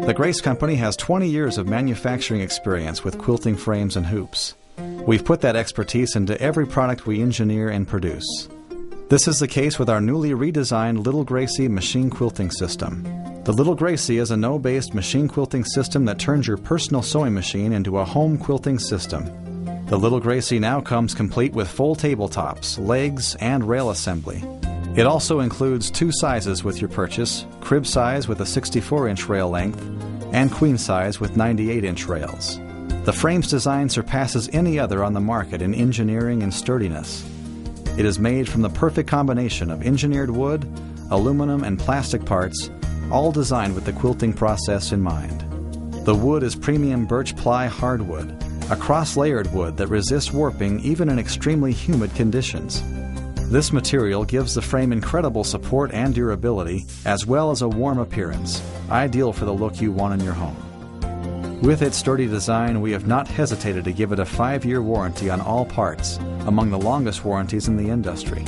The Grace Company has 20 years of manufacturing experience with quilting frames and hoops. We've put that expertise into every product we engineer and produce. This is the case with our newly redesigned Little Gracie machine quilting system. The Little Gracie is a no-based machine quilting system that turns your personal sewing machine into a home quilting system. The Little Gracie now comes complete with full tabletops, legs, and rail assembly. It also includes 2 sizes with your purchase, crib size with a 64-inch rail length, and queen size with 98-inch rails. The frame's design surpasses any other on the market in engineering and sturdiness. It is made from the perfect combination of engineered wood, aluminum, and plastic parts, all designed with the quilting process in mind. The wood is premium birch ply hardwood, a cross-layered wood that resists warping even in extremely humid conditions. This material gives the frame incredible support and durability, as well as a warm appearance, ideal for the look you want in your home. With its sturdy design, we have not hesitated to give it a 5-year warranty on all parts, among the longest warranties in the industry.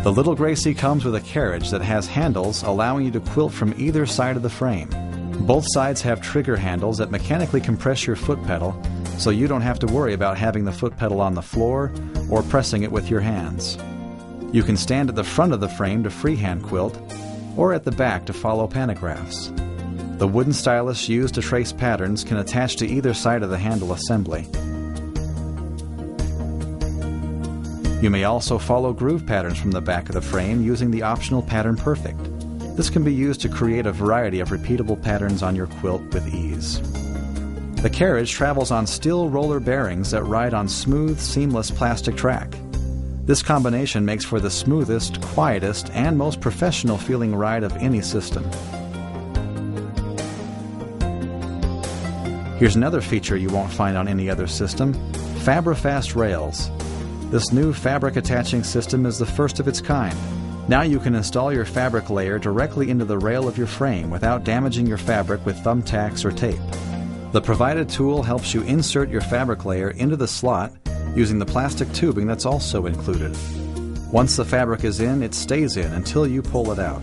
The Little Gracie comes with a carriage that has handles allowing you to quilt from either side of the frame. Both sides have trigger handles that mechanically compress your foot pedal, so you don't have to worry about having the foot pedal on the floor or pressing it with your hands. You can stand at the front of the frame to freehand quilt, or at the back to follow panographs. The wooden stylus used to trace patterns can attach to either side of the handle assembly. You may also follow groove patterns from the back of the frame using the optional Pattern Perfect. This can be used to create a variety of repeatable patterns on your quilt with ease. The carriage travels on steel roller bearings that ride on smooth, seamless plastic track. This combination makes for the smoothest, quietest, and most professional-feeling ride of any system. Here's another feature you won't find on any other system: Fabri-Fast rails. This new fabric attaching system is the first of its kind. Now you can install your fabric layer directly into the rail of your frame without damaging your fabric with thumbtacks or tape. The provided tool helps you insert your fabric layer into the slot using the plastic tubing that's also included. Once the fabric is in, it stays in until you pull it out.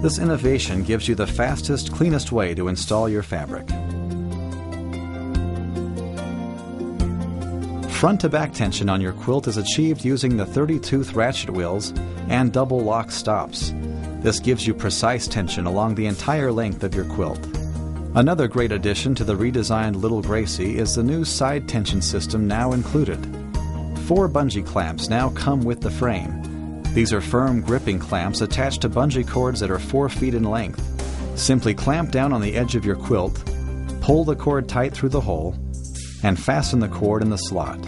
This innovation gives you the fastest, cleanest way to install your fabric. Front-to-back tension on your quilt is achieved using the 30-tooth ratchet wheels and double lock stops. This gives you precise tension along the entire length of your quilt. Another great addition to the redesigned Little Gracie is the new side tension system now included. 4 bungee clamps now come with the frame. These are firm gripping clamps attached to bungee cords that are 4 feet in length. Simply clamp down on the edge of your quilt, pull the cord tight through the hole, and fasten the cord in the slot.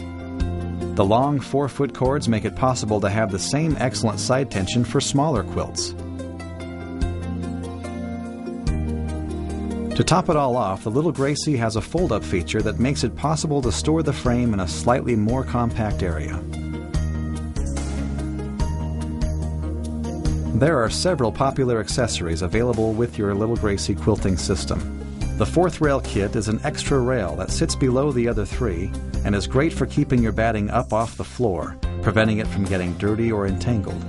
The long 4-foot cords make it possible to have the same excellent side tension for smaller quilts. To top it all off, the Little Gracie has a fold-up feature that makes it possible to store the frame in a slightly more compact area. There are several popular accessories available with your Little Gracie quilting system. The 4th rail kit is an extra rail that sits below the other 3 and is great for keeping your batting up off the floor, preventing it from getting dirty or entangled.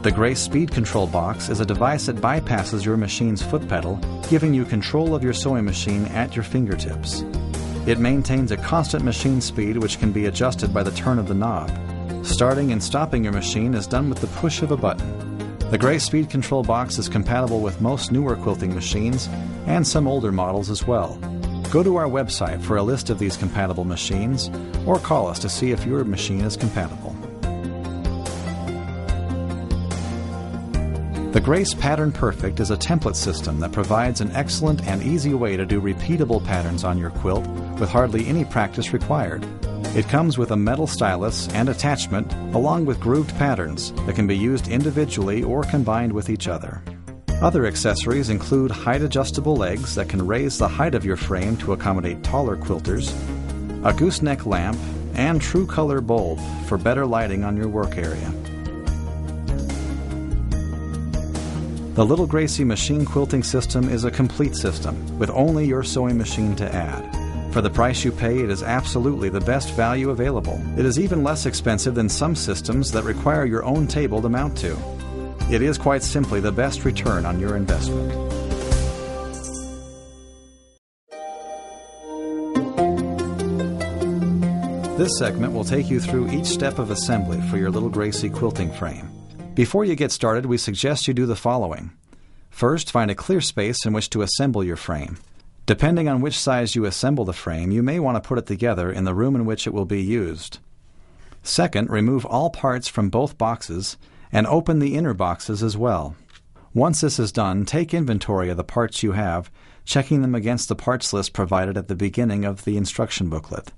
The Grace Speed Control Box is a device that bypasses your machine's foot pedal, giving you control of your sewing machine at your fingertips. It maintains a constant machine speed which can be adjusted by the turn of the knob. Starting and stopping your machine is done with the push of a button. The Grace Speed Control Box is compatible with most newer quilting machines and some older models as well. Go to our website for a list of these compatible machines or call us to see if your machine is compatible. The Grace Pattern Perfect is a template system that provides an excellent and easy way to do repeatable patterns on your quilt with hardly any practice required. It comes with a metal stylus and attachment along with grooved patterns that can be used individually or combined with each other. Other accessories include height-adjustable legs that can raise the height of your frame to accommodate taller quilters, a gooseneck lamp, and true color bulb for better lighting on your work area. The Little Gracie machine quilting system is a complete system with only your sewing machine to add. For the price you pay, it is absolutely the best value available. It is even less expensive than some systems that require your own table to mount to. It is quite simply the best return on your investment. This segment will take you through each step of assembly for your Little Gracie quilting frame. Before you get started, we suggest you do the following. First, find a clear space in which to assemble your frame. Depending on which size you assemble the frame, you may want to put it together in the room in which it will be used. Second, remove all parts from both boxes and open the inner boxes as well. Once this is done, take inventory of the parts you have, checking them against the parts list provided at the beginning of the instruction booklet.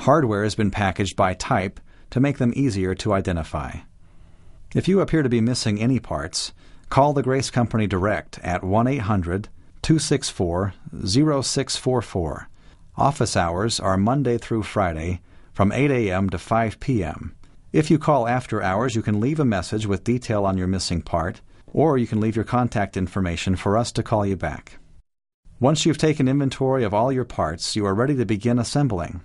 Hardware has been packaged by type to make them easier to identify. If you appear to be missing any parts, call the Grace Company direct at 1-800-264-0644. Office hours are Monday through Friday from 8 a.m. to 5 p.m. If you call after hours, you can leave a message with detail on your missing part, or you can leave your contact information for us to call you back. Once you've taken inventory of all your parts, you are ready to begin assembling.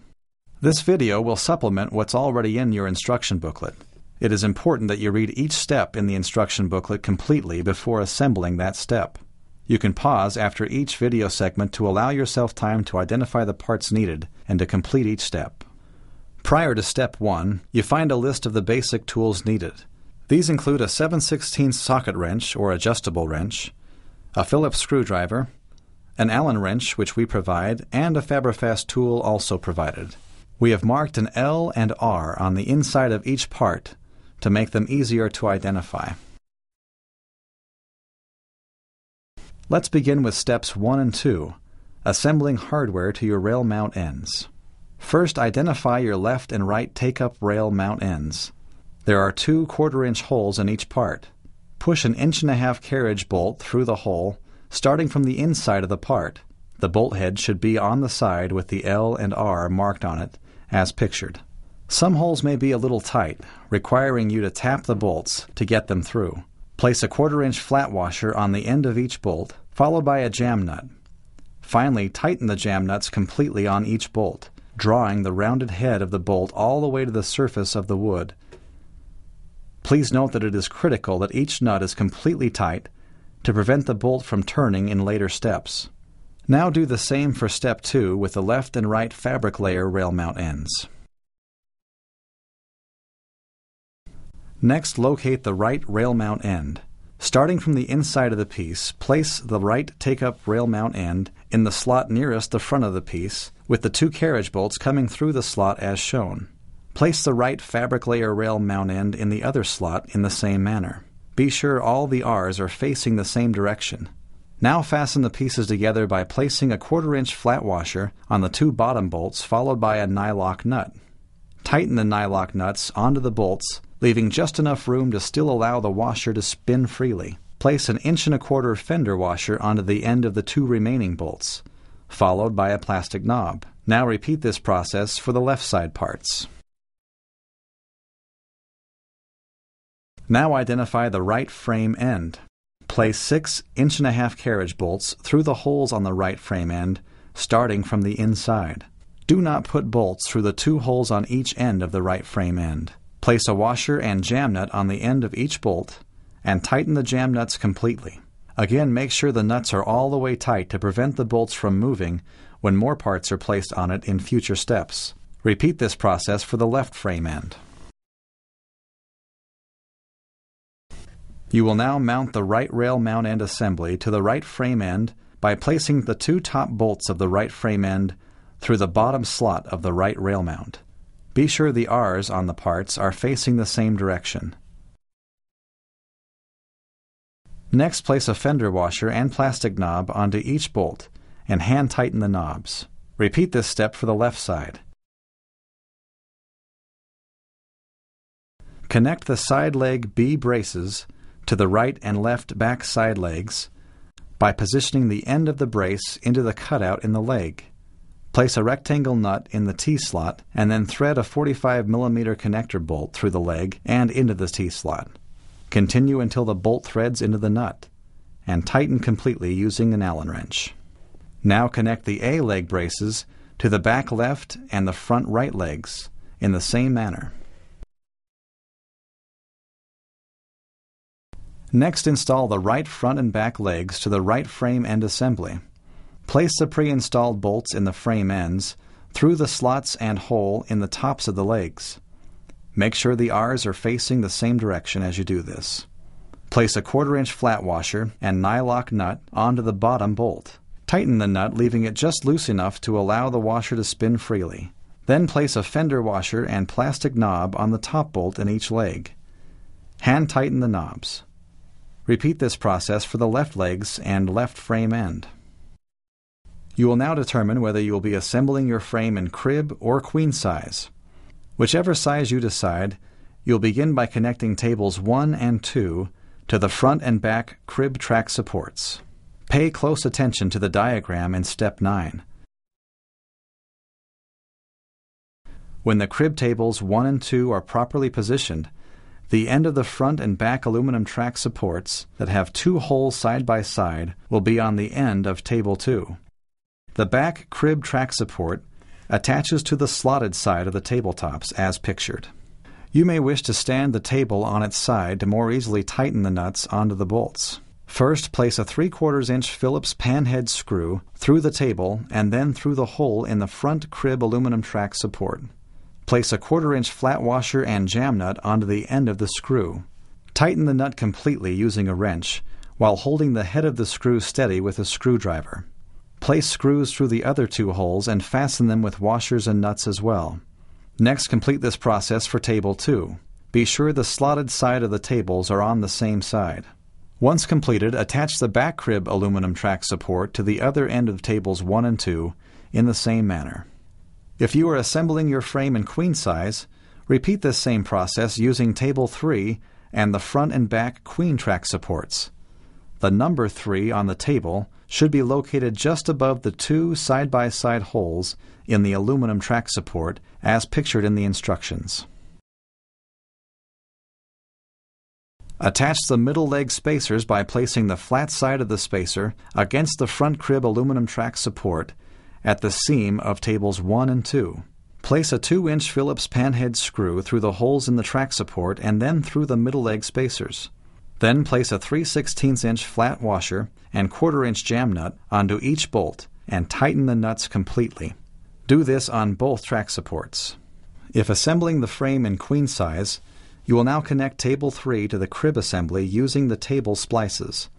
This video will supplement what's already in your instruction booklet. It is important that you read each step in the instruction booklet completely before assembling that step. You can pause after each video segment to allow yourself time to identify the parts needed and to complete each step. Prior to step 1, you find a list of the basic tools needed. These include a 7/16 socket wrench or adjustable wrench, a Phillips screwdriver, an Allen wrench which we provide, and a Fabri-Fast tool also provided. We have marked an L and R on the inside of each part to make them easier to identify. Let's begin with steps 1 and 2, assembling hardware to your rail mount ends. First, identify your left and right take-up rail mount ends. There are 2 1/4-inch holes in each part. Push an 1.5-inch carriage bolt through the hole, starting from the inside of the part. The bolt head should be on the side with the L and R marked on it, as pictured. Some holes may be a little tight, requiring you to tap the bolts to get them through. Place a 1/4-inch flat washer on the end of each bolt, followed by a jam nut. Finally, tighten the jam nuts completely on each bolt, drawing the rounded head of the bolt all the way to the surface of the wood. Please note that it is critical that each nut is completely tight to prevent the bolt from turning in later steps. Now do the same for step 2 with the left and right fabric layer rail mount ends. Next, locate the right rail mount end. Starting from the inside of the piece, place the right take-up rail mount end in the slot nearest the front of the piece, with the 2 carriage bolts coming through the slot as shown. Place the right fabric layer rail mount end in the other slot in the same manner. Be sure all the R's are facing the same direction. Now fasten the pieces together by placing a 1/4-inch flat washer on the 2 bottom bolts, followed by a nylock nut. Tighten the nylock nuts onto the bolts, leaving just enough room to still allow the washer to spin freely. Place an 1.25-inch fender washer onto the end of the 2 remaining bolts, followed by a plastic knob. Now repeat this process for the left side parts. Now identify the right frame end. Place 6 1.5-inch carriage bolts through the holes on the right frame end, starting from the inside. Do not put bolts through the 2 holes on each end of the right frame end. Place a washer and jam nut on the end of each bolt and tighten the jam nuts completely. Again, make sure the nuts are all the way tight to prevent the bolts from moving when more parts are placed on it in future steps. Repeat this process for the left frame end. You will now mount the right rail mount end assembly to the right frame end by placing the 2 top bolts of the right frame end through the bottom slot of the right rail mount. Be sure the R's on the parts are facing the same direction. Next, place a fender washer and plastic knob onto each bolt and hand tighten the knobs. Repeat this step for the left side. Connect the side leg B braces to the right and left back side legs by positioning the end of the brace into the cutout in the leg. Place a rectangle nut in the T-slot and then thread a 45mm connector bolt through the leg and into the T-slot. Continue until the bolt threads into the nut and tighten completely using an Allen wrench. Now connect the A leg braces to the back left and the front right legs in the same manner. Next, install the right front and back legs to the right frame end assembly. Place the pre-installed bolts in the frame ends, through the slots and hole in the tops of the legs. Make sure the R's are facing the same direction as you do this. Place a 1/4-inch flat washer and nylock nut onto the bottom bolt. Tighten the nut, leaving it just loose enough to allow the washer to spin freely. Then place a fender washer and plastic knob on the top bolt in each leg. Hand tighten the knobs. Repeat this process for the left legs and left frame end. You will now determine whether you will be assembling your frame in crib or queen size. Whichever size you decide, you'll begin by connecting tables 1 and 2 to the front and back crib track supports. Pay close attention to the diagram in Step 9. When the crib tables 1 and 2 are properly positioned, the end of the front and back aluminum track supports that have 2 holes side by side will be on the end of table 2. The back crib track support attaches to the slotted side of the tabletops as pictured. You may wish to stand the table on its side to more easily tighten the nuts onto the bolts. First, place a 3/4-inch Phillips panhead screw through the table and then through the hole in the front crib aluminum track support. Place a 1/4-inch flat washer and jam nut onto the end of the screw. Tighten the nut completely using a wrench while holding the head of the screw steady with a screwdriver. Place screws through the other 2 holes and fasten them with washers and nuts as well. Next, complete this process for table 2. Be sure the slotted side of the tables are on the same side. Once completed, attach the back crib aluminum track support to the other end of tables 1 and 2 in the same manner. If you are assembling your frame in queen size, repeat this same process using table 3 and the front and back queen track supports. The number 3 on the table should be located just above the 2 side-by-side holes in the aluminum track support as pictured in the instructions. Attach the middle leg spacers by placing the flat side of the spacer against the front crib aluminum track support at the seam of tables 1 and 2. Place a 2-inch Phillips panhead screw through the holes in the track support and then through the middle leg spacers. Then place a 3/16-inch flat washer and 1/4-inch jam nut onto each bolt and tighten the nuts completely. Do this on both track supports. If assembling the frame in queen size, you will now connect table 3 to the crib assembly using the table splices.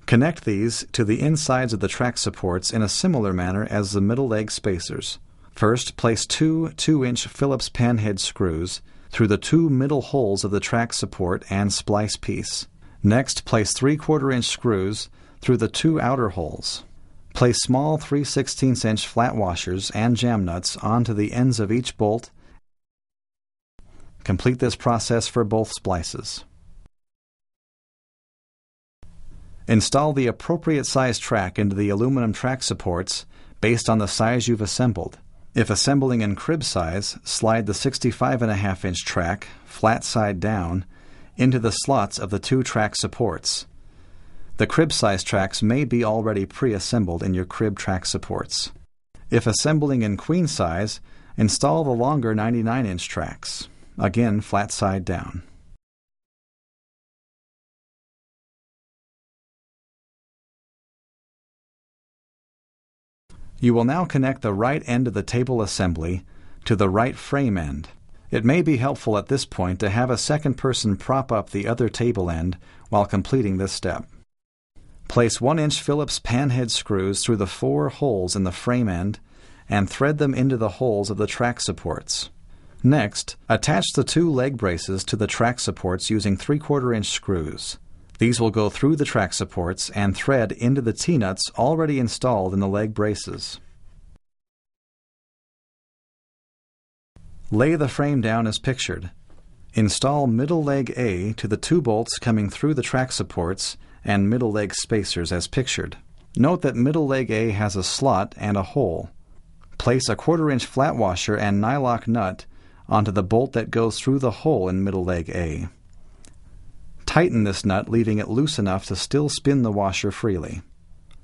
Connect these to the insides of the track supports in a similar manner as the middle leg spacers. First, place 2 2-inch Phillips panhead screws through the 2 middle holes of the track support and splice piece. Next, place 3/4-inch screws through the 2 outer holes. Place small 3/16-inch flat washers and jam nuts onto the ends of each bolt. Complete this process for both splices. Install the appropriate size track into the aluminum track supports based on the size you've assembled. If assembling in crib size, slide the 65.5-inch track, flat side down, into the slots of the 2 track supports. The crib size tracks may be already pre-assembled in your crib track supports. If assembling in queen size, install the longer 99-inch tracks, again flat side down. You will now connect the right end of the table assembly to the right frame end. It may be helpful at this point to have a second person prop up the other table end while completing this step. Place 1-inch Phillips panhead screws through the 4 holes in the frame end and thread them into the holes of the track supports. Next, attach the 2 leg braces to the track supports using 3/4-inch screws. These will go through the track supports and thread into the T-nuts already installed in the leg braces. Lay the frame down as pictured. Install middle leg A to the 2 bolts coming through the track supports and middle leg spacers as pictured. Note that middle leg A has a slot and a hole. Place a 1/4-inch flat washer and nylock nut onto the bolt that goes through the hole in middle leg A. Tighten this nut, leaving it loose enough to still spin the washer freely.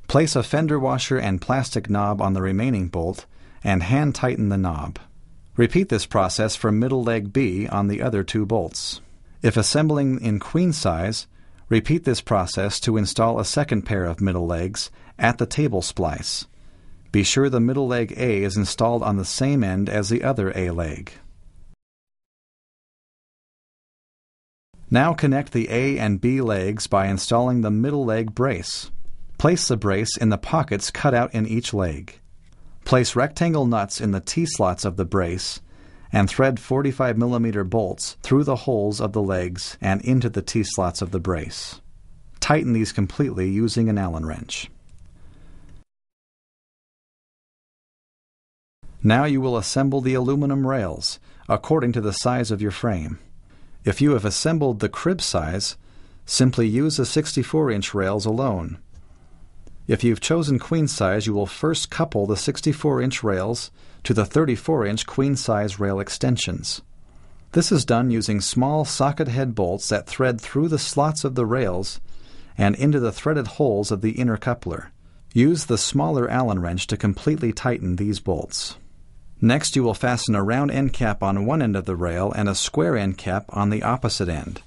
Place a fender washer and plastic knob on the remaining bolt and hand tighten the knob. Repeat this process for middle leg B on the other 2 bolts. If assembling in queen size, Repeat this process to install a second pair of middle legs at the table splice. Be sure the middle leg A is installed on the same end as the other A leg. Now connect the A and B legs by installing the middle leg brace. Place the brace in the pockets cut out in each leg. Place rectangle nuts in the T-slots of the brace and thread 45mm bolts through the holes of the legs and into the T-slots of the brace. Tighten these completely using an Allen wrench. Now you will assemble the aluminum rails according to the size of your frame. If you have assembled the crib size, simply use the 64-inch rails alone. If you've chosen queen size, you will first couple the 64-inch rails to the 34-inch queen size rail extensions. This is done using small socket head bolts that thread through the slots of the rails and into the threaded holes of the inner coupler. Use the smaller Allen wrench to completely tighten these bolts. Next, you will fasten a round end cap on one end of the rail and a square end cap on the opposite end.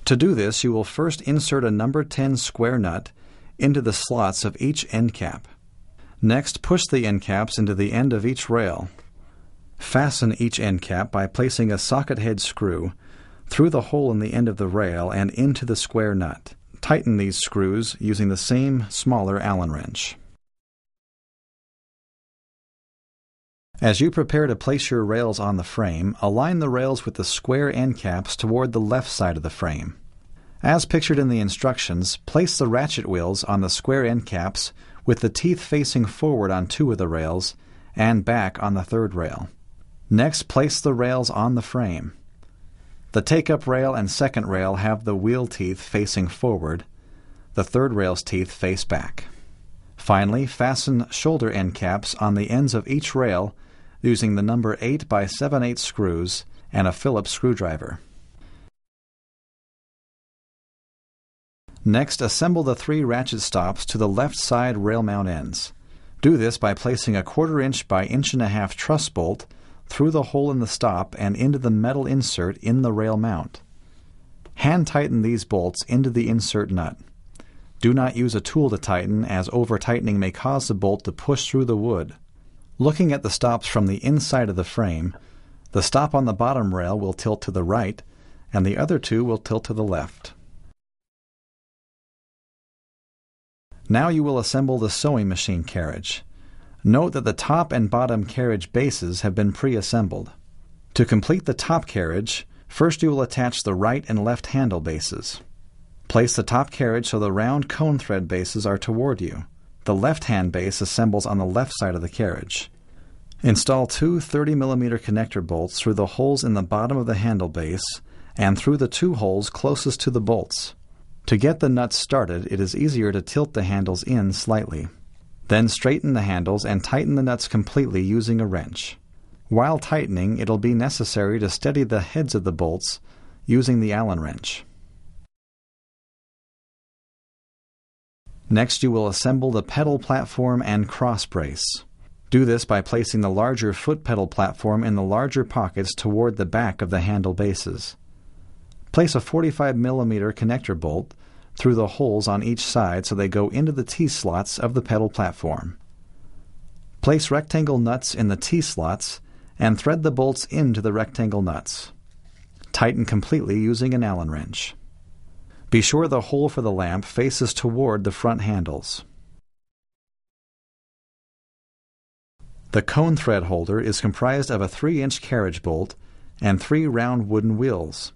To do this, you will first insert a number 10 square nut into the slots of each end cap. Next, push the end caps into the end of each rail. Fasten each end cap by placing a socket head screw through the hole in the end of the rail and into the square nut. Tighten these screws using the same smaller Allen wrench. As you prepare to place your rails on the frame, align the rails with the square end caps toward the left side of the frame. As pictured in the instructions, place the ratchet wheels on the square end caps with the teeth facing forward on two of the rails and back on the third rail. Next, place the rails on the frame. The take-up rail and second rail have the wheel teeth facing forward. The third rail's teeth face back. Finally, fasten shoulder end caps on the ends of each rail using the number 8 by 7/8 screws and a Phillips screwdriver. Next, assemble the 3 ratchet stops to the left side rail mount ends. Do this by placing a 1/4 inch by 1.5 inch truss bolt through the hole in the stop and into the metal insert in the rail mount. Hand tighten these bolts into the insert nut. Do not use a tool to tighten, as over-tightening may cause the bolt to push through the wood. Looking at the stops from the inside of the frame, the stop on the bottom rail will tilt to the right, and the other two will tilt to the left. Now you will assemble the sewing machine carriage. Note that the top and bottom carriage bases have been pre-assembled. To complete the top carriage, first you will attach the right and left handle bases. Place the top carriage so the round cone thread bases are toward you. The left-hand base assembles on the left side of the carriage. Install 2 30mm connector bolts through the holes in the bottom of the handle base and through the 2 holes closest to the bolts. To get the nuts started, it is easier to tilt the handles in slightly. Then straighten the handles and tighten the nuts completely using a wrench. While tightening, it will be necessary to steady the heads of the bolts using the Allen wrench. Next, you will assemble the pedal platform and cross brace. Do this by placing the larger foot pedal platform in the larger pockets toward the back of the handle bases. Place a 45mm connector bolt through the holes on each side so they go into the T-slots of the pedal platform. Place rectangle nuts in the T-slots and thread the bolts into the rectangle nuts. Tighten completely using an Allen wrench. Be sure the hole for the lamp faces toward the front handles. The cone thread holder is comprised of a 3-inch carriage bolt and 3 round wooden wheels.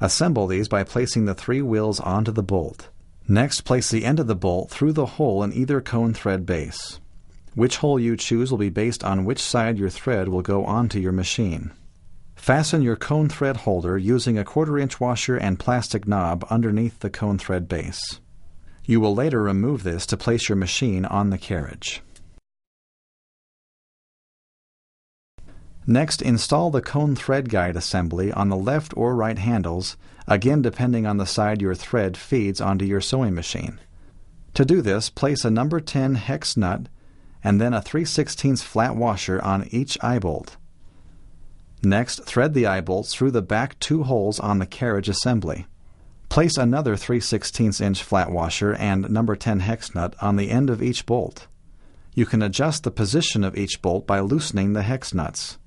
Assemble these by placing the 3 wheels onto the bolt. Next, place the end of the bolt through the hole in either cone thread base. Which hole you choose will be based on which side your thread will go onto your machine. Fasten your cone thread holder using a 1/4 inch washer and plastic knob underneath the cone thread base. You will later remove this to place your machine on the carriage. Next, install the cone thread guide assembly on the left or right handles, again depending on the side your thread feeds onto your sewing machine. To do this, place a number 10 hex nut and then a 3/16 flat washer on each eye bolt. Next, thread the eye bolts through the back 2 holes on the carriage assembly. Place another 3/16" flat washer and number 10 hex nut on the end of each bolt. You can adjust the position of each bolt by loosening the hex nuts.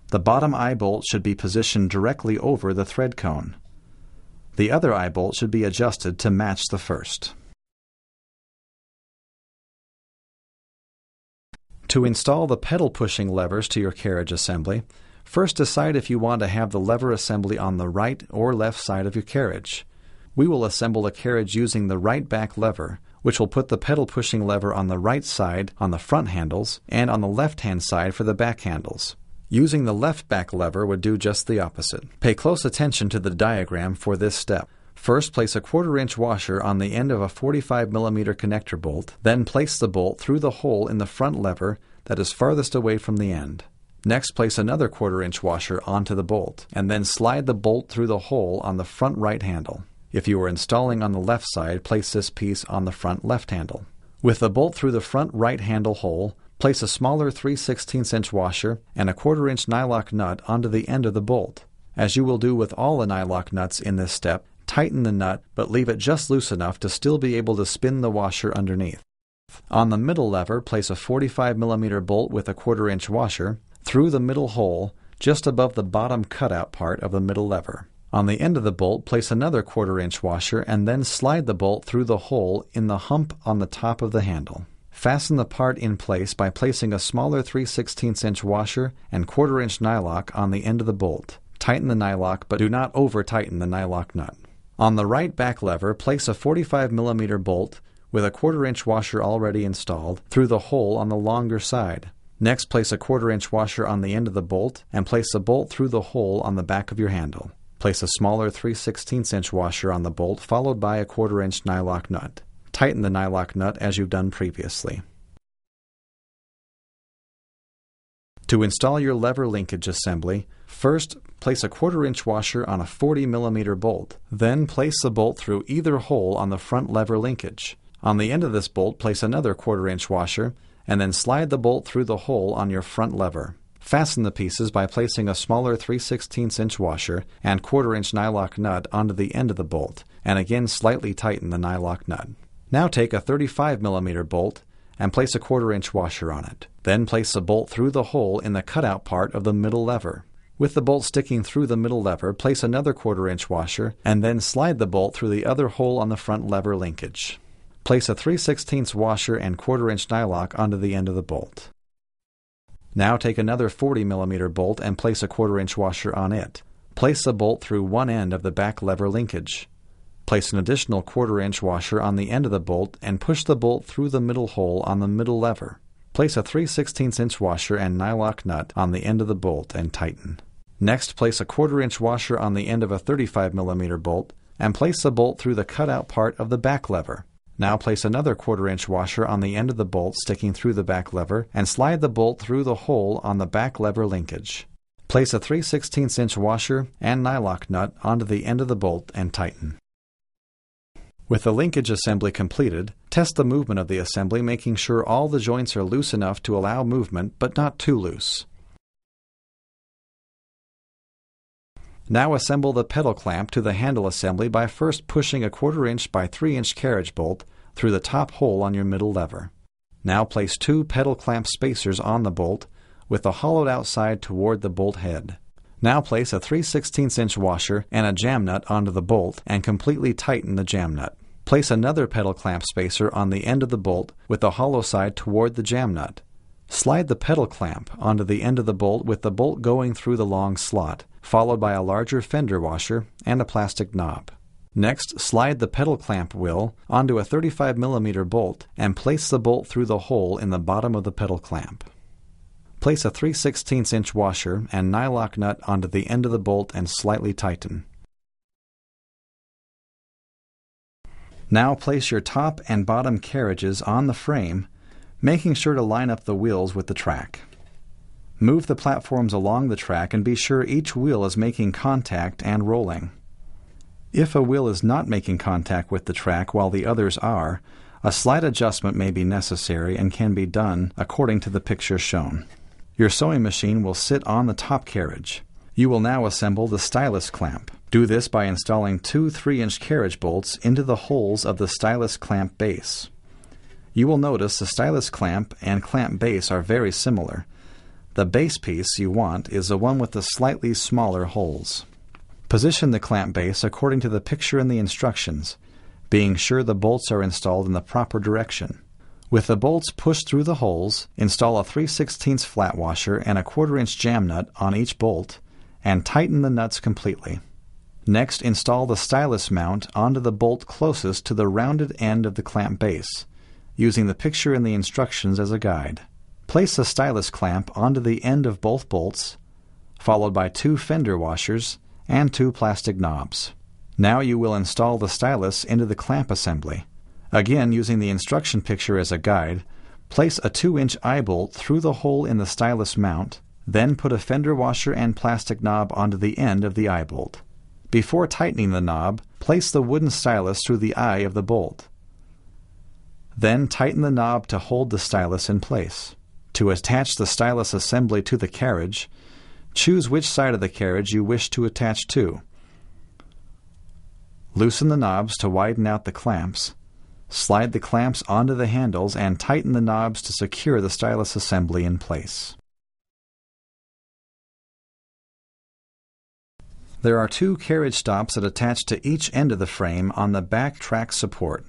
The bottom eye bolt should be positioned directly over the thread cone. The other eye bolt should be adjusted to match the first. To install the pedal pushing levers to your carriage assembly, first decide if you want to have the lever assembly on the right or left side of your carriage. We will assemble the carriage using the right back lever, which will put the pedal pushing lever on the right side on the front handles and on the left-hand side for the back handles. Using the left back lever would do just the opposite. Pay close attention to the diagram for this step. First, place a 1/4" washer on the end of a 45mm connector bolt, then place the bolt through the hole in the front lever that is farthest away from the end. Next, place another 1/4" washer onto the bolt, and then slide the bolt through the hole on the front right handle. If you are installing on the left side, place this piece on the front left handle. With the bolt through the front right handle hole, place a smaller 3/16" washer and a 1/4" nylock nut onto the end of the bolt. As you will do with all the nylock nuts in this step, tighten the nut but leave it just loose enough to still be able to spin the washer underneath. On the middle lever, place a 45mm bolt with a 1/4" washer through the middle hole just above the bottom cutout part of the middle lever. On the end of the bolt, place another 1/4" washer and then slide the bolt through the hole in the hump on the top of the handle. Fasten the part in place by placing a smaller 3/16" washer and 1/4" nylock on the end of the bolt. Tighten the nylock, but do not over-tighten the nylock nut. On the right back lever, place a 45mm bolt with a 1/4" washer already installed through the hole on the longer side. Next, place a 1/4" washer on the end of the bolt and place the bolt through the hole on the back of your handle. Place a smaller 3/16" washer on the bolt followed by a 1/4" nylock nut. Tighten the nylock nut as you've done previously. To install your lever linkage assembly, first place a 1/4" washer on a 40mm bolt. Then place the bolt through either hole on the front lever linkage. On the end of this bolt, place another 1/4" washer and then slide the bolt through the hole on your front lever. Fasten the pieces by placing a smaller 3/16" washer and 1/4" nylock nut onto the end of the bolt, and again slightly tighten the nylock nut. Now take a 35mm bolt and place a 1/4" washer on it. Then place the bolt through the hole in the cutout part of the middle lever. With the bolt sticking through the middle lever, place another 1/4" washer and then slide the bolt through the other hole on the front lever linkage. Place a 3/16" washer and 1/4" nylock onto the end of the bolt. Now take another 40mm bolt and place a 1/4" washer on it. Place the bolt through one end of the back lever linkage. Place an additional 1/4" washer on the end of the bolt and push the bolt through the middle hole on the middle lever. Place a 3/16" washer and nylock nut on the end of the bolt and tighten. Next, place a 1/4" washer on the end of a 35mm bolt and place the bolt through the cutout part of the back lever. Now place another 1/4" washer on the end of the bolt sticking through the back lever and slide the bolt through the hole on the back lever linkage. Place a 3/16" washer and nylock nut onto the end of the bolt and tighten. With the linkage assembly completed, test the movement of the assembly, making sure all the joints are loose enough to allow movement but not too loose. Now assemble the pedal clamp to the handle assembly by first pushing a 1/4" by 3" carriage bolt through the top hole on your middle lever. Now place two pedal clamp spacers on the bolt with the hollowed out side toward the bolt head. Now place a 3/16" washer and a jam nut onto the bolt and completely tighten the jam nut. Place another pedal clamp spacer on the end of the bolt with the hollow side toward the jam nut. Slide the pedal clamp onto the end of the bolt with the bolt going through the long slot, followed by a larger fender washer and a plastic knob. Next, slide the pedal clamp wheel onto a 35mm bolt and place the bolt through the hole in the bottom of the pedal clamp. Place a 3/16" washer and nylock nut onto the end of the bolt and slightly tighten. Now place your top and bottom carriages on the frame, making sure to line up the wheels with the track. Move the platforms along the track and be sure each wheel is making contact and rolling. If a wheel is not making contact with the track while the others are, a slight adjustment may be necessary and can be done according to the picture shown. Your sewing machine will sit on the top carriage. You will now assemble the stylus clamp. Do this by installing two 3-inch carriage bolts into the holes of the stylus clamp base. You will notice the stylus clamp and clamp base are very similar. The base piece you want is the one with the slightly smaller holes. Position the clamp base according to the picture in the instructions, being sure the bolts are installed in the proper direction. With the bolts pushed through the holes, install a 3/16 flat washer and a 1/4-inch jam nut on each bolt, and tighten the nuts completely. Next, install the stylus mount onto the bolt closest to the rounded end of the clamp base, using the picture in the instructions as a guide. Place the stylus clamp onto the end of both bolts, followed by 2 fender washers and 2 plastic knobs. Now you will install the stylus into the clamp assembly. Again, using the instruction picture as a guide, place a 2-inch eye bolt through the hole in the stylus mount, then put a fender washer and plastic knob onto the end of the eye bolt. Before tightening the knob, place the wooden stylus through the eye of the bolt. Then tighten the knob to hold the stylus in place. To attach the stylus assembly to the carriage, choose which side of the carriage you wish to attach to. Loosen the knobs to widen out the clamps. Slide the clamps onto the handles and tighten the knobs to secure the stylus assembly in place. There are 2 carriage stops that attach to each end of the frame on the back track support.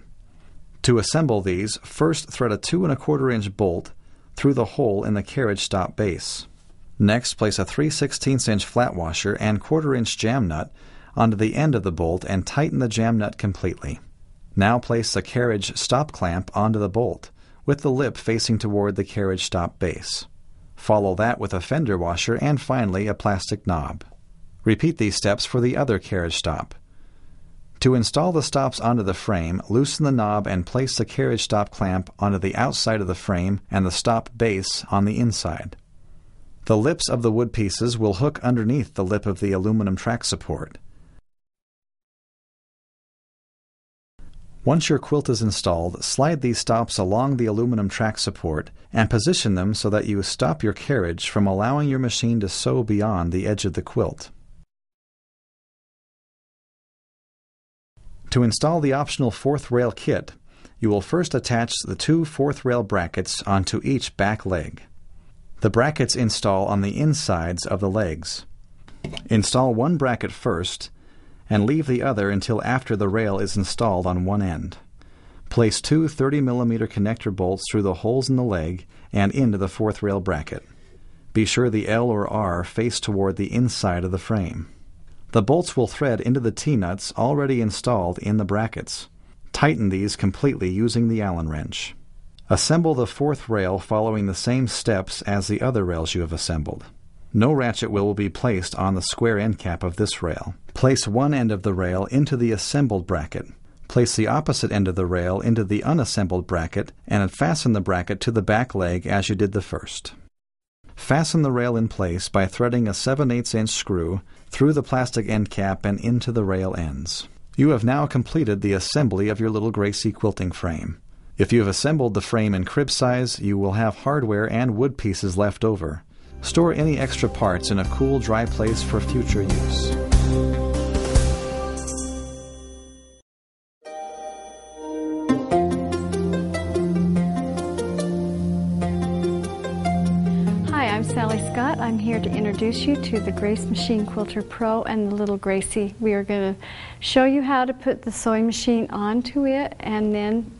To assemble these, first thread a 2 1/4-inch bolt through the hole in the carriage stop base. Next, place a 3/16-inch flat washer and 1/4-inch jam nut onto the end of the bolt and tighten the jam nut completely. Now place the carriage stop clamp onto the bolt, with the lip facing toward the carriage stop base. Follow that with a fender washer and finally a plastic knob. Repeat these steps for the other carriage stop. To install the stops onto the frame, loosen the knob and place the carriage stop clamp onto the outside of the frame and the stop base on the inside. The lips of the wood pieces will hook underneath the lip of the aluminum track support. Once your quilt is installed, slide these stops along the aluminum track support and position them so that you stop your carriage from allowing your machine to sew beyond the edge of the quilt. To install the optional 4th rail kit, you will first attach the 2 4th rail brackets onto each back leg. The brackets install on the insides of the legs. Install one bracket first and leave the other until after the rail is installed on one end. Place 2 30mm connector bolts through the holes in the leg and into the 4th rail bracket. Be sure the L or R face toward the inside of the frame. The bolts will thread into the T-nuts already installed in the brackets. Tighten these completely using the Allen wrench. Assemble the 4th rail following the same steps as the other rails you have assembled. No ratchet wheel will be placed on the square end cap of this rail. Place one end of the rail into the assembled bracket. Place the opposite end of the rail into the unassembled bracket and fasten the bracket to the back leg as you did the first. Fasten the rail in place by threading a 7/8" screw through the plastic end cap and into the rail ends. You have now completed the assembly of your Little Gracie quilting frame. If you have assembled the frame in crib size, you will have hardware and wood pieces left over. Store any extra parts in a cool, dry place for future use. I'm here to introduce you to the Grace Machine Quilter Pro and the Little Gracie. We are going to show you how to put the sewing machine onto it and then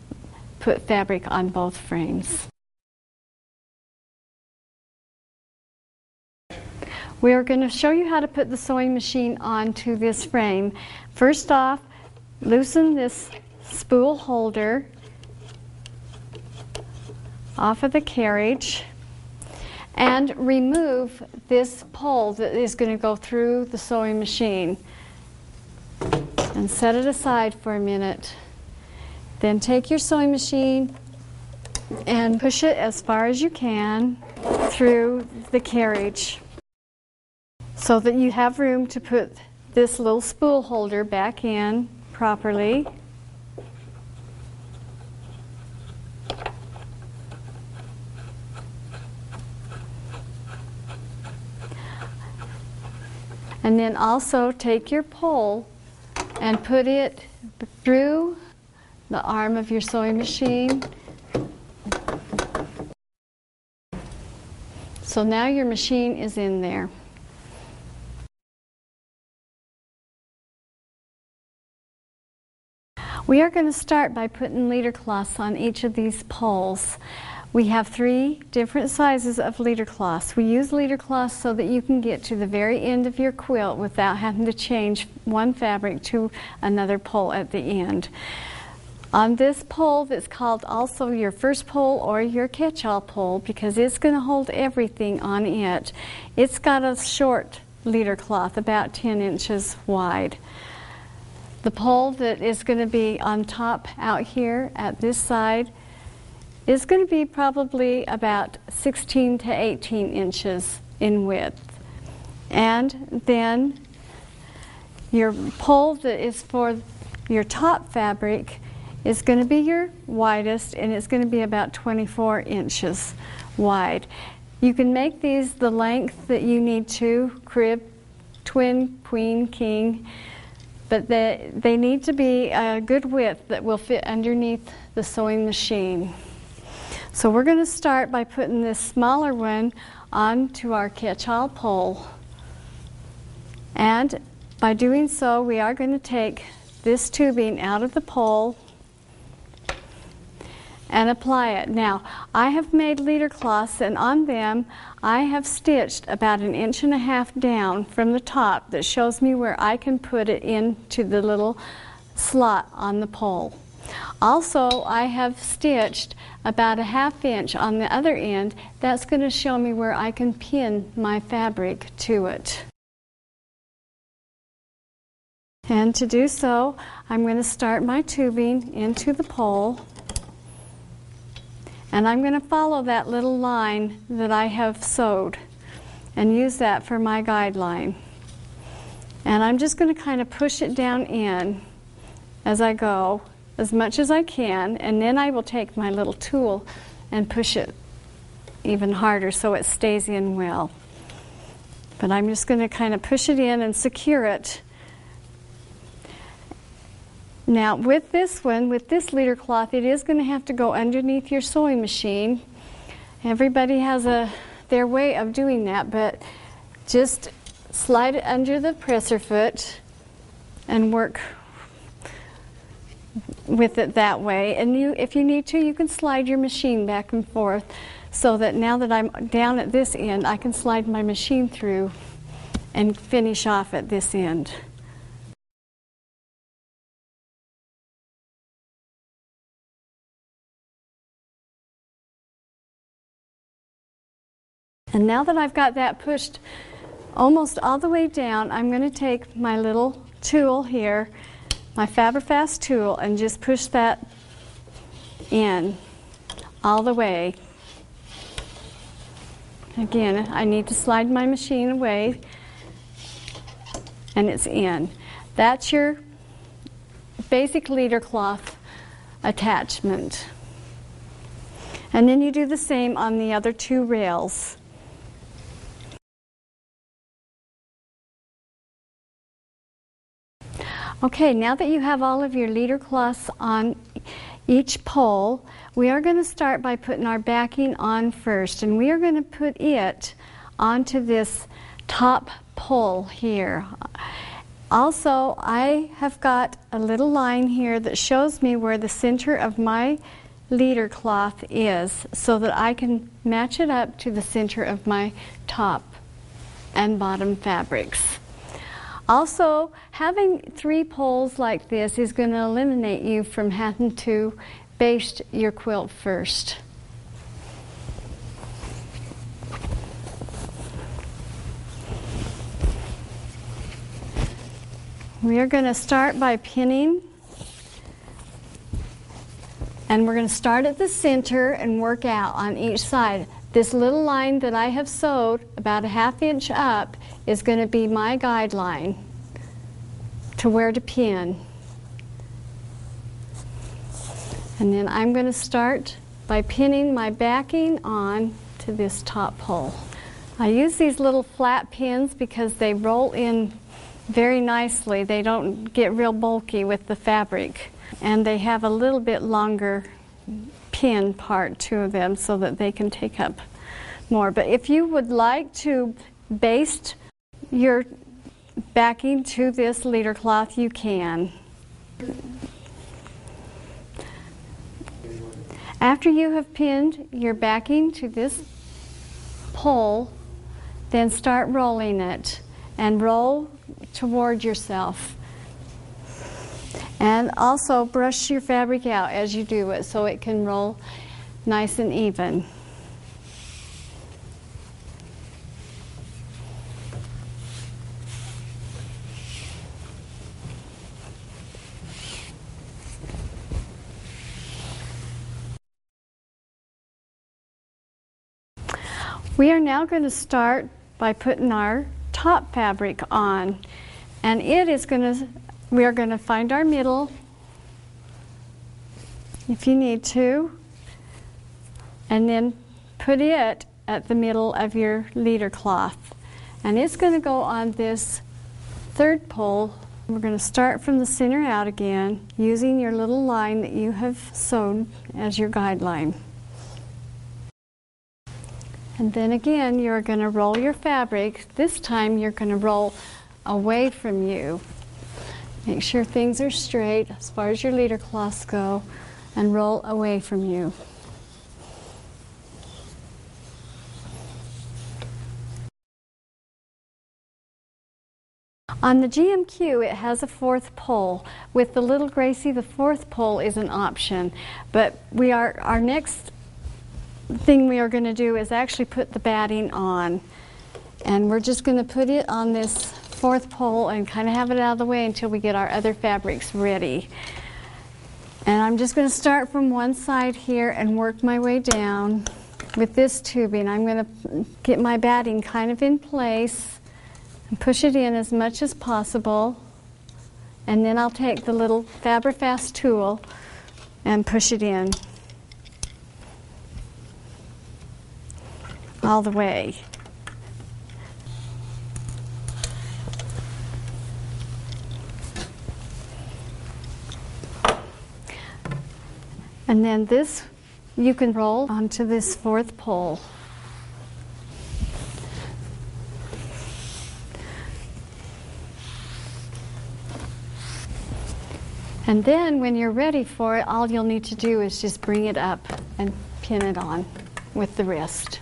put fabric on both frames. We are going to show you how to put the sewing machine onto this frame. First off, loosen this spool holder off of the carriage and remove this pole that is going to go through the sewing machine and set it aside for a minute. Then take your sewing machine and push it as far as you can through the carriage so that you have room to put this little spool holder back in properly. And then also take your pole and put it through the arm of your sewing machine. So now your machine is in there. We are going to start by putting leader cloths on each of these poles. We have 3 different sizes of leader cloths. We use leader cloths so that you can get to the very end of your quilt without having to change one fabric to another pole at the end. On this pole that's called also your first pole or your catch-all pole, because it's going to hold everything on it, it's got a short leader cloth, about 10 inches wide. The pole that is going to be on top out here at this side is going to be probably about 16 to 18 inches in width. And then your pole that is for your top fabric is going to be your widest, and it's going to be about 24 inches wide. You can make these the length that you need to, crib, twin, queen, king, but they need to be a good width that will fit underneath the sewing machine. So we're going to start by putting this smaller one onto our catch-all pole. And by doing so, we are going to take this tubing out of the pole and apply it. Now, I have made leader cloths, and on them I have stitched about 1.5 inches down from the top that shows me where I can put it into the little slot on the pole. Also, I have stitched about 1/2 inch on the other end. That's going to show me where I can pin my fabric to it. And to do so, I'm going to start my tubing into the pole. And I'm going to follow that little line that I have sewed and use that for my guideline. And I'm just going to kind of push it down in as I go, as much as I can, and then I will take my little tool and push it even harder so it stays in well. But I'm just going to kind of push it in and secure it. Now with this one, with this leader cloth, it is going to have to go underneath your sewing machine. Everybody has their way of doing that, but just slide it under the presser foot and work with it that way. And if you need to, you can slide your machine back and forth so that now that I'm down at this end, I can slide my machine through and finish off at this end. And now that I've got that pushed almost all the way down, I'm going to take my little tool here, my Fabri-Fast tool, and just push that in all the way. Again, I need to slide my machine away, and it's in. That's your basic leader cloth attachment. And then you do the same on the other 2 rails. Okay, now that you have all of your leader cloths on each pole, we are going to start by putting our backing on first, and we are going to put it onto this top pole here. Also, I have got a little line here that shows me where the center of my leader cloth is, so that I can match it up to the center of my top and bottom fabrics. Also, having 3 poles like this is going to eliminate you from having to baste your quilt first. We are going to start by pinning, and we're going to start at the center and work out on each side. This little line that I have sewed about 1/2 inch up is going to be my guideline to where to pin. And then I'm going to start by pinning my backing on to this top pole. I use these little flat pins because they roll in very nicely. They don't get real bulky with the fabric. And they have a little bit longer pin part to them so that they can take up more. But if you would like to baste your backing to this leader cloth, you can. After you have pinned your backing to this pole, then start rolling it and roll toward yourself. And also brush your fabric out as you do it so it can roll nice and even. We are now going to start by putting our top fabric on, and we are going to find our middle if you need to, and then put it at the middle of your leader cloth, and it's going to go on this third pole. We're going to start from the center out again using your little line that you have sewed as your guideline. And then again, you're going to roll your fabric. This time you're going to roll away from you. Make sure things are straight as far as your leader cloths go, and roll away from you. On the GMQ, it has a fourth pole. With the Little Gracie, the fourth pole is an option. But our next thing we are going to do is actually put the batting on, and we're just going to put it on this fourth pole and kind of have it out of the way until we get our other fabrics ready. And I'm just going to start from one side here and work my way down with this tubing. I'm going to get my batting kind of in place and push it in as much as possible, and then I'll take the little Fabri-Fast tool and push it in all the way. And then this you can roll onto this fourth pole. And then when you're ready for it, all you'll need to do is just bring it up and pin it on with the wrist.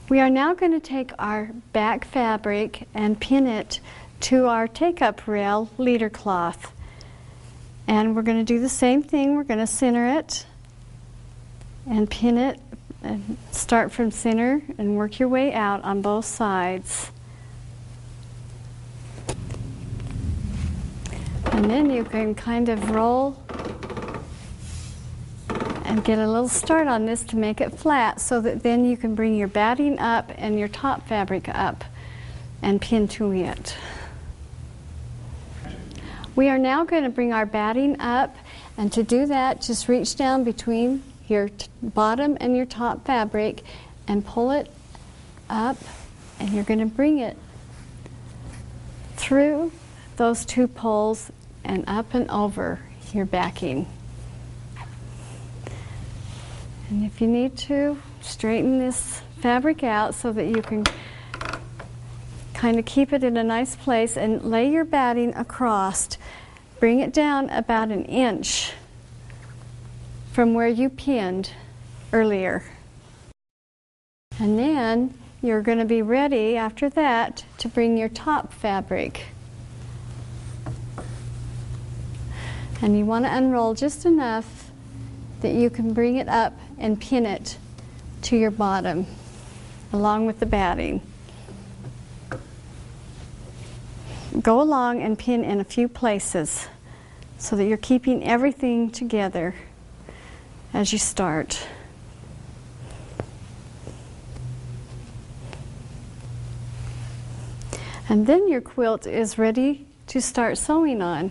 We are now going to take our back fabric and pin it to our take-up rail leader cloth. And we're going to do the same thing. We're going to center it and pin it, and start from center and work your way out on both sides. And then you can kind of roll and get a little start on this to make it flat, so that then you can bring your batting up and your top fabric up and pin to it. We are now going to bring our batting up, and to do that, just reach down between your bottom and your top fabric and pull it up, and you're going to bring it through those two poles and up and over your backing. And if you need to, straighten this fabric out so that you can kind of keep it in a nice place, and lay your batting across. Bring it down about 1 inch from where you pinned earlier. And then you're going to be ready after that to bring your top fabric. And you want to unroll just enough that you can bring it up and pin it to your bottom along with the batting. Go along and pin in a few places so that you're keeping everything together as you start. And then your quilt is ready to start sewing on.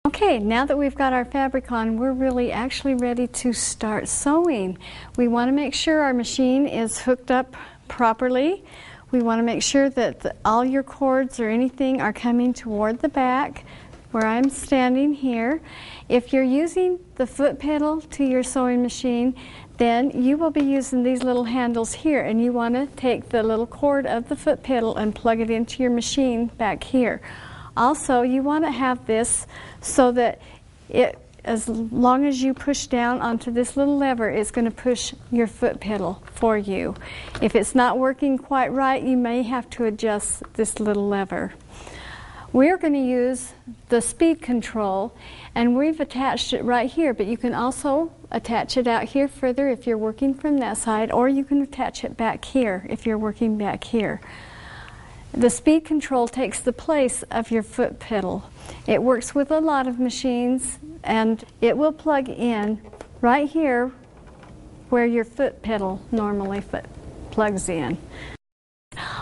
Okay, Okay, now that we've got our fabric on, we're really actually ready to start sewing. We want to make sure our machine is hooked up properly. We want to make sure that all your cords or anything are coming toward the back where I'm standing here. If you're using the foot pedal to your sewing machine, then you will be using these little handles here, and you want to take the little cord of the foot pedal and plug it into your machine back here. Also, you want to have this so that as long as you push down onto this little lever, it's going to push your foot pedal for you. If it's not working quite right, you may have to adjust this little lever. We're going to use the speed control, and we've attached it right here, but you can also attach it out here further if you're working from that side, or you can attach it back here if you're working back here. The speed control takes the place of your foot pedal. It works with a lot of machines, and it will plug in right here where your foot pedal normally plugs in.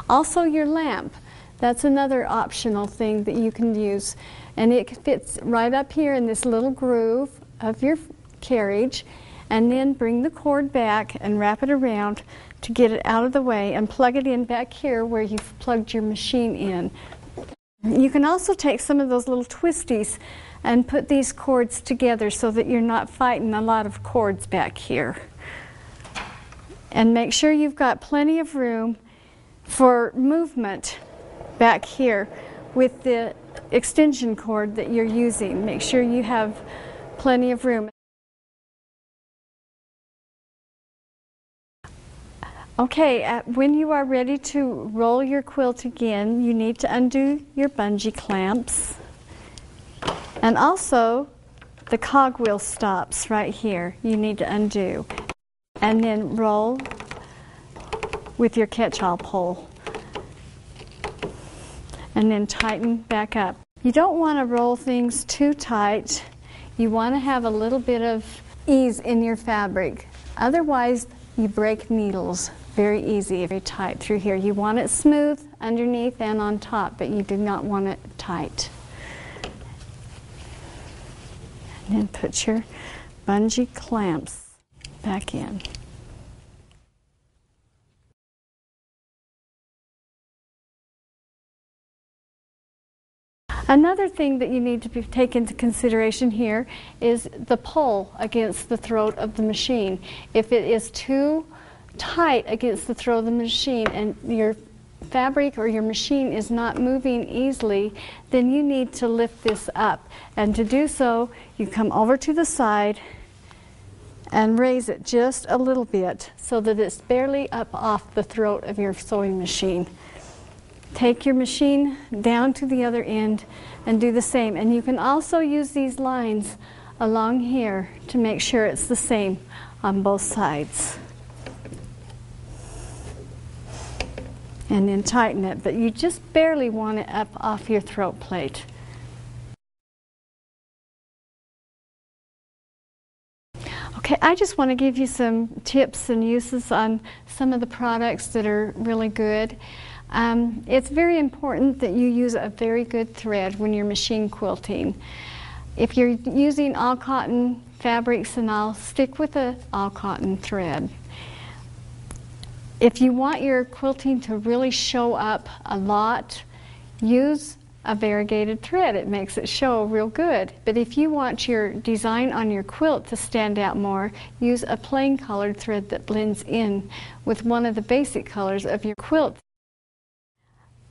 Also, your lamp. That's another optional thing that you can use, and it fits right up here in this little groove of your carriage, and then bring the cord back and wrap it around to get it out of the way and plug it in back here where you've plugged your machine in. You can also take some of those little twisties and put these cords together so that you're not fighting a lot of cords back here. And make sure you've got plenty of room for movement back here with the extension cord that you're using. Make sure you have plenty of room. Okay, when you are ready to roll your quilt again, you need to undo your bungee clamps. And also, the cogwheel stops right here. You need to undo. And then roll with your catch-all pole. And then tighten back up. You don't want to roll things too tight. You want to have a little bit of ease in your fabric. Otherwise, you break needles very easy if you're tight through here. You want it smooth underneath and on top, but you do not want it tight. And then put your bungee clamps back in. Another thing that you need to take into consideration here is the pull against the throat of the machine. If it is too tight against the throat of the machine and your fabric or your machine is not moving easily, then you need to lift this up. And to do so, you come over to the side and raise it just a little bit so that it's barely up off the throat of your sewing machine. Take your machine down to the other end and do the same. And you can also use these lines along here to make sure it's the same on both sides. And then tighten it, but you just barely want it up off your throat plate. Okay, I just want to give you some tips and uses on some of the products that are really good. It's very important that you use a very good thread when you're machine quilting. If you're using all cotton fabrics and all, stick with the all cotton thread. If you want your quilting to really show up a lot, use a variegated thread. It makes it show real good. But if you want your design on your quilt to stand out more, use a plain colored thread that blends in with one of the basic colors of your quilt.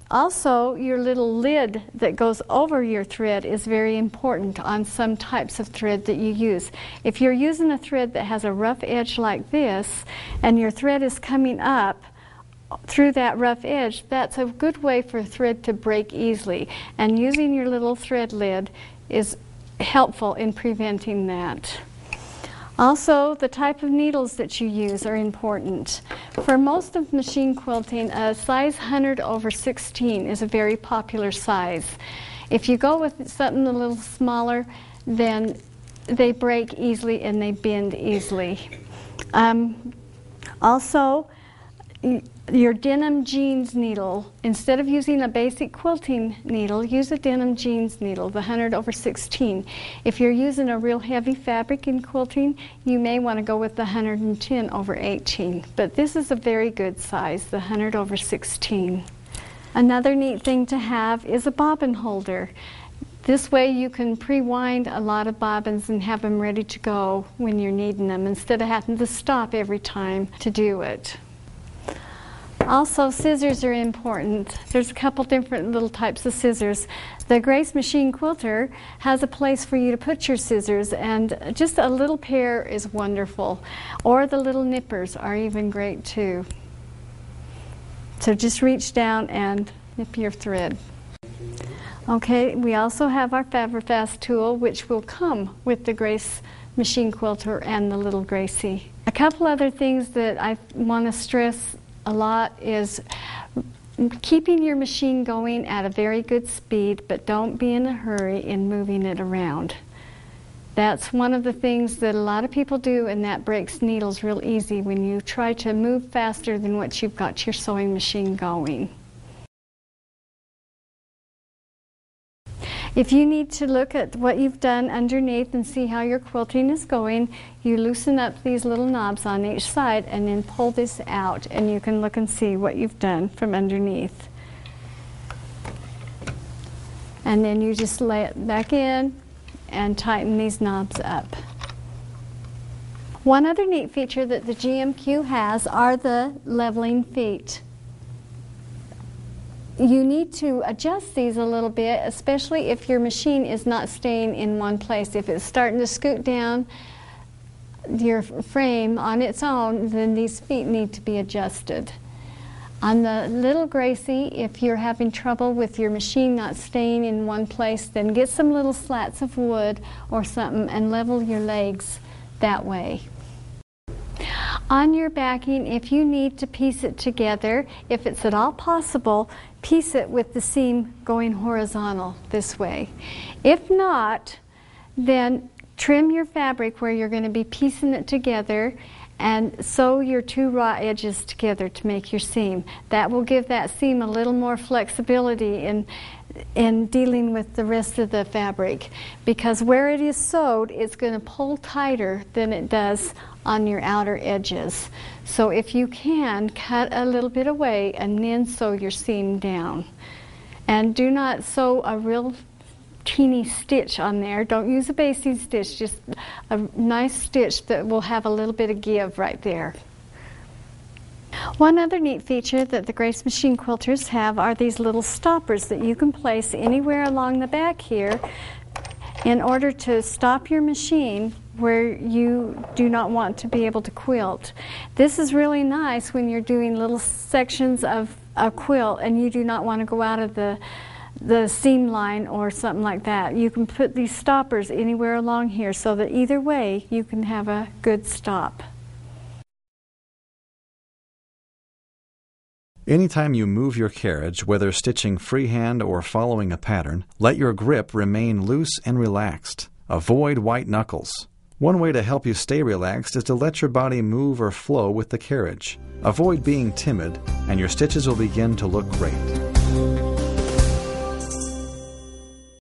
Also, your little lid that goes over your thread is very important on some types of thread that you use. If you're using a thread that has a rough edge like this, and your thread is coming up through that rough edge, that's a good way for a thread to break easily. And using your little thread lid is helpful in preventing that. Also, the type of needles that you use are important. For most of machine quilting, a size 100/16 is a very popular size. If you go with something a little smaller, then they break easily and they bend easily. Also, your denim jeans needle. Instead of using a basic quilting needle, use a denim jeans needle, the 100/16. If you're using a real heavy fabric in quilting, you may want to go with the 110/18. But this is a very good size, the 100/16. Another neat thing to have is a bobbin holder. This way you can pre-wind a lot of bobbins and have them ready to go when you're needing them, instead of having to stop every time to do it. Also, scissors are important. There's a couple different little types of scissors. The Grace Machine Quilter has a place for you to put your scissors, and just a little pair is wonderful. Or the little nippers are even great too. So just reach down and nip your thread. Okay, we also have our Fabri-Fast tool, which will come with the Grace Machine Quilter and the Little Gracie. A couple other things that I want to stress a lot is keeping your machine going at a very good speed, but don't be in a hurry in moving it around. That's one of the things that a lot of people do, and that breaks needles real easy when you try to move faster than what you've got your sewing machine going. If you need to look at what you've done underneath and see how your quilting is going, you loosen up these little knobs on each side and then pull this out, and you can look and see what you've done from underneath. And then you just lay it back in and tighten these knobs up. One other neat feature that the GMQ has are the leveling feet. You need to adjust these a little bit, especially if your machine is not staying in one place. If it's starting to scoot down your frame on its own, then these feet need to be adjusted. On the Little Gracie, if you're having trouble with your machine not staying in one place, then get some little slats of wood or something and level your legs that way. On your backing, if you need to piece it together, if it's at all possible, piece it with the seam going horizontal this way. If not, then trim your fabric where you're going to be piecing it together and sew your two raw edges together to make your seam. That will give that seam a little more flexibility in dealing with the rest of the fabric, because where it is sewed, it's going to pull tighter than it does on your outer edges. So if you can, cut a little bit away and then sew your seam down. And do not sew a real teeny stitch on there. Don't use a basting stitch, just a nice stitch that will have a little bit of give right there. One other neat feature that the Grace Machine Quilters have are these little stoppers that you can place anywhere along the back here in order to stop your machine where you do not want to be able to quilt. This is really nice when you're doing little sections of a quilt and you do not want to go out of the seam line or something like that. You can put these stoppers anywhere along here so that either way you can have a good stop. Anytime you move your carriage, whether stitching freehand or following a pattern, let your grip remain loose and relaxed. Avoid white knuckles. One way to help you stay relaxed is to let your body move or flow with the carriage. Avoid being timid, and your stitches will begin to look great.